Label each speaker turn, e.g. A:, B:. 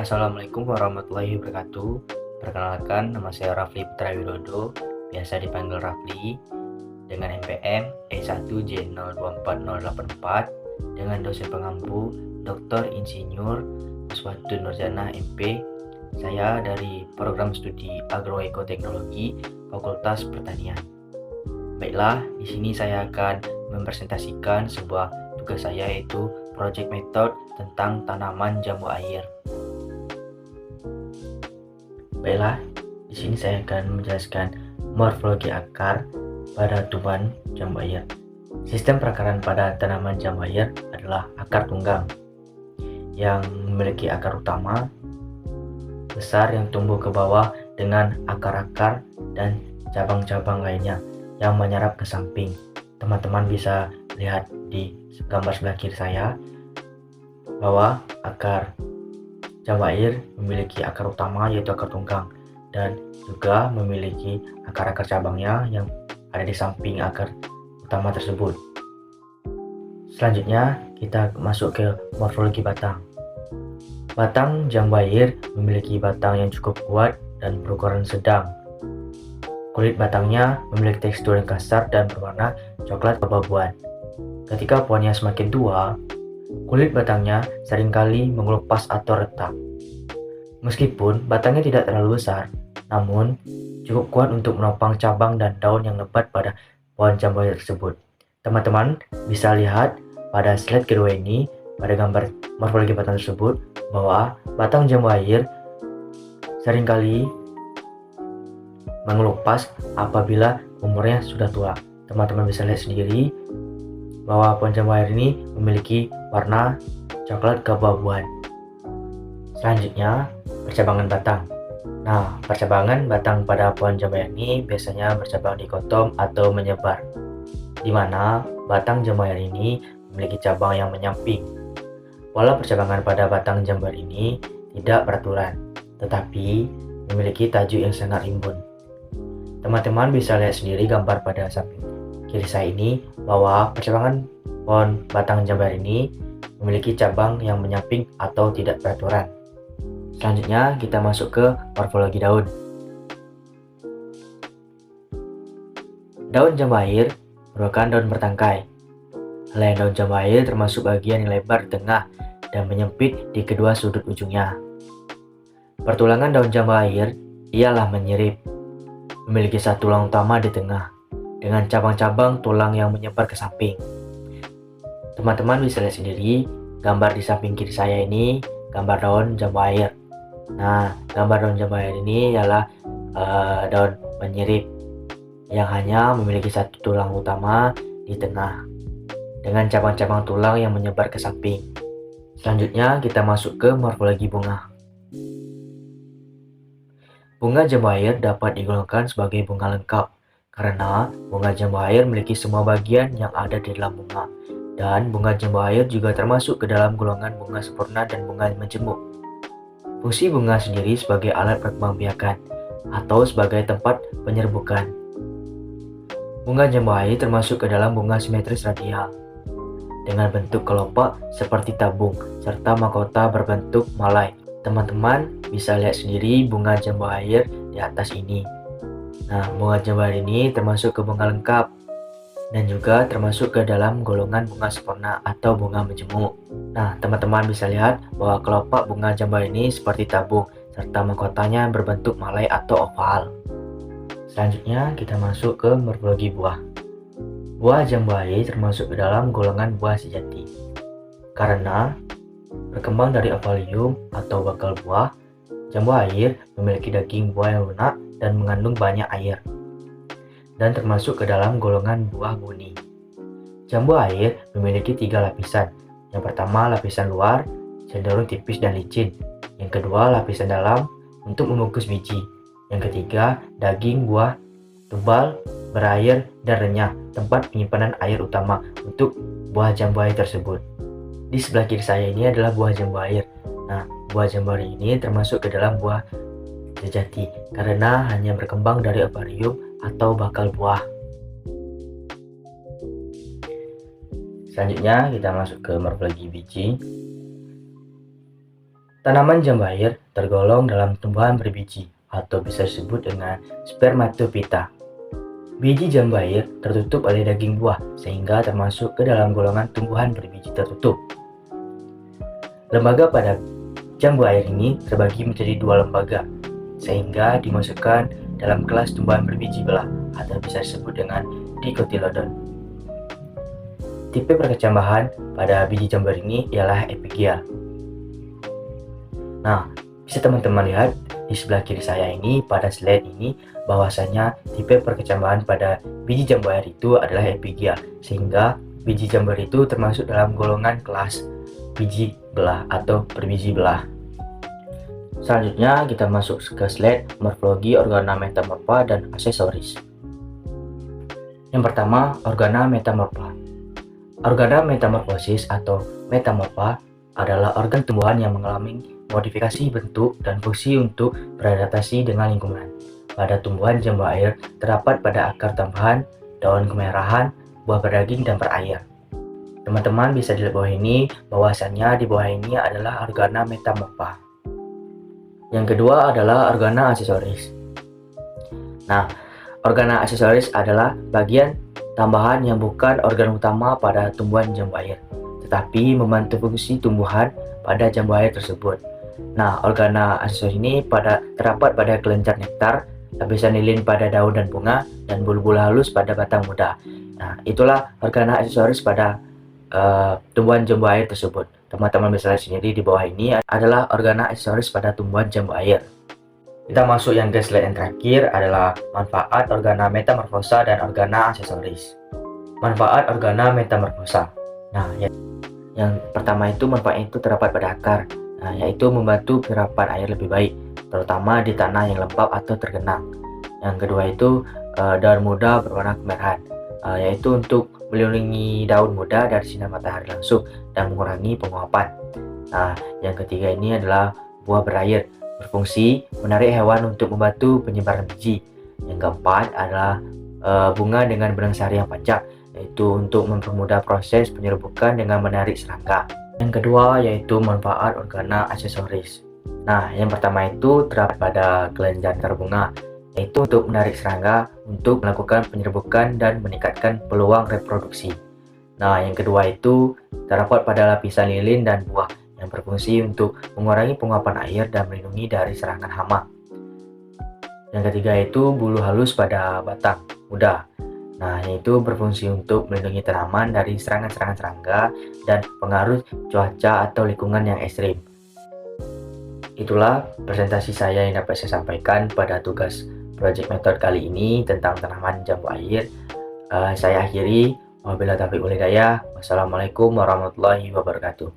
A: Assalamualaikum warahmatullahi wabarakatuh. Perkenalkan, nama saya Rafli Putra Widodo, biasa dipanggil Rafli, dengan NPM E1J024084, dengan dosen pengampu Dr. Insinyur Uswatu Nurjana MP. Saya dari program studi Agroekoteknologi Fakultas Pertanian. Baiklah, di sini saya akan mempresentasikan sebuah tugas saya, yaitu project method tentang tanaman jambu air. Baiklah, di sini saya akan menjelaskan morfologi akar pada tumbuhan jambu air. Sistem perakaran pada tanaman jambu air adalah akar tunggang yang memiliki akar utama besar yang tumbuh ke bawah dengan akar-akar dan cabang-cabang lainnya yang menyerap ke samping. Teman-teman bisa lihat di gambar sebelah kiri saya bahwa akar jambu air memiliki akar utama yaitu akar tunggang dan juga memiliki akar-akar cabangnya yang ada di samping akar utama tersebut. Selanjutnya kita masuk ke morfologi batang. Batang jambu air memiliki batang yang cukup kuat dan berukuran sedang. Kulit batangnya memiliki tekstur yang kasar dan berwarna coklat keabu-abuan. Ketika pohonnya semakin tua, kulit batangnya seringkali mengelupas atau retak. Meskipun batangnya tidak terlalu besar, namun cukup kuat untuk menopang cabang dan daun yang lebat pada pohon jambu air tersebut. Teman-teman bisa lihat pada slide kedua ini, pada gambar morfologi batang tersebut, bahwa batang jambu air seringkali mengelupas apabila umurnya sudah tua. Teman-teman bisa lihat sendiri bahwa pohon jambu air ini memiliki warna coklat keabu-abuan. Selanjutnya, percabangan batang. Nah, percabangan batang pada pohon jambu air ini biasanya bercabang dikotom atau menyebar, di mana batang jambu air ini memiliki cabang yang menyamping. Pola percabangan pada batang jambu air ini tidak beraturan, tetapi memiliki tajuk yang sangat rimbun. Teman-teman bisa lihat sendiri gambar pada samping kiri saya ini bahwa percabangan pohon batang jambu air ini memiliki cabang yang menyamping atau tidak beraturan. Selanjutnya kita masuk ke morfologi daun. Daun jambu air merupakan daun bertangkai. Helai daun jambu air termasuk bagian yang lebar di tengah dan menyempit di kedua sudut ujungnya. Pertulangan daun jambu air ialah menyirip, memiliki satu tulang utama di tengah, dengan cabang-cabang tulang yang menyebar ke samping. Teman-teman bisa lihat sendiri, gambar di samping kiri saya ini, gambar daun jambu air. Nah, gambar daun jambu air ini ialah daun menyirip, yang hanya memiliki satu tulang utama di tengah, dengan cabang-cabang tulang yang menyebar ke samping. Selanjutnya kita masuk ke morfologi bunga. Bunga jambu air dapat digolongkan sebagai bunga lengkap karena bunga jambu air memiliki semua bagian yang ada di dalam bunga, dan bunga jambu air juga termasuk ke dalam golongan bunga sempurna dan bunga majemuk. Fungsi bunga sendiri sebagai alat perkembangbiakan atau sebagai tempat penyerbukan. Bunga jambu air termasuk ke dalam bunga simetris radial dengan bentuk kelopak seperti tabung serta mahkota berbentuk malai. Teman-teman bisa lihat sendiri bunga jambu air di atas ini. Nah, bunga jambu air ini termasuk ke bunga lengkap dan juga termasuk ke dalam golongan bunga sempurna atau bunga majemuk. Nah, teman-teman bisa lihat bahwa kelopak bunga jambu air ini seperti tabung serta mahkotanya berbentuk malai atau oval. Selanjutnya kita masuk ke morfologi buah. Buah jambu air termasuk ke dalam golongan buah sejati karena berkembang dari ovalium atau bakal buah. Jambu air memiliki daging buah yang lunak dan mengandung banyak air, dan termasuk ke dalam golongan buah buni. Jambu air memiliki 3 lapisan. Yang pertama, lapisan luar cenderung tipis dan licin. Yang kedua, lapisan dalam untuk membungkus biji. Yang ketiga, daging buah tebal, berair, dan renyah, tempat penyimpanan air utama untuk buah jambu air tersebut. Di sebelah kiri saya ini adalah buah jambu air. Nah, buah jambu air ini termasuk ke dalam buah sejati karena hanya berkembang dari ovarium atau bakal buah. Selanjutnya kita masuk ke morfologi biji. Tanaman jambu air tergolong dalam tumbuhan berbiji atau bisa disebut dengan spermatophyta. Biji jambu air tertutup oleh daging buah sehingga termasuk ke dalam golongan tumbuhan berbiji tertutup. Lembaga pada jambu air ini terbagi menjadi dua lembaga sehingga dimasukkan dalam kelas tumbuhan berbiji belah atau bisa disebut dengan dicotyledon. Tipe perkecambahan pada biji jambu air ini ialah epigia. Nah, bisa teman-teman lihat di sebelah kiri saya ini pada slide ini bahwasanya tipe perkecambahan pada biji jambu air itu adalah epigia, sehingga biji jambu air itu termasuk dalam golongan kelas biji belah atau berbiji belah. Selanjutnya kita masuk ke slide morfologi organa metamorfa dan aksesoris. Yang pertama, organa metamorfa. Organa metamorfosis atau metamorfa adalah organ tumbuhan yang mengalami modifikasi bentuk dan fungsi untuk beradaptasi dengan lingkungan. Pada tumbuhan jambu air terdapat pada akar tambahan, daun kemerahan, buah berdaging, dan berair. Teman-teman bisa dilihat bawah ini bahwasannya di bawah ini adalah organa metamorfa. Yang kedua adalah organa aksesoris. Nah, organa aksesoris adalah bagian tambahan yang bukan organ utama pada tumbuhan jambu air, tetapi membantu fungsi tumbuhan pada jambu air tersebut. Nah, organa aksesoris ini terdapat pada kelenjar nektar, lapisan lilin pada daun dan bunga, dan bulu-bulu halus pada batang muda. Nah, itulah organa aksesoris pada tumbuhan jambu air tersebut. Teman-teman bisa lihat sendiri di bawah ini adalah organa aksesoris pada tumbuhan jambu air. Kita masuk yang ke slide yang terakhir adalah manfaat organa metamorfosa dan organa aksesoris. Manfaat organa metamorfosa. Nah, yang pertama itu manfaat itu terdapat pada akar. Nah, yaitu membantu penyerapan air lebih baik, terutama di tanah yang lembab atau tergenang. Yang kedua itu daun muda berwarna kemerahan, yaitu untuk melindungi daun muda dari sinar matahari langsung dan mengurangi penguapan. Nah, yang ketiga ini adalah buah berair, berfungsi menarik hewan untuk membantu penyebaran biji. Yang keempat adalah bunga dengan benang sari yang panjang, yaitu untuk mempermudah proses penyerbukan dengan menarik serangga. Yang kedua yaitu manfaat organa aksesoris. Nah, yang pertama itu terdapat pada kelenjar bunga, yaitu untuk menarik serangga untuk melakukan penyerbukan dan meningkatkan peluang reproduksi. Nah, yang kedua itu terdapat pada lapisan lilin dan buah yang berfungsi untuk mengurangi penguapan air dan melindungi dari serangan hama. Yang ketiga itu bulu halus pada batang muda. Nah, yaitu berfungsi untuk melindungi tanaman dari serangan-serangan serangga dan pengaruh cuaca atau lingkungan yang ekstrim. Itulah presentasi saya yang dapat saya sampaikan pada tugas project method kali ini tentang tanaman jambu air. Saya akhiri. Wabillahi taufiq wal hidayah. Wassalamualaikum warahmatullahi wabarakatuh.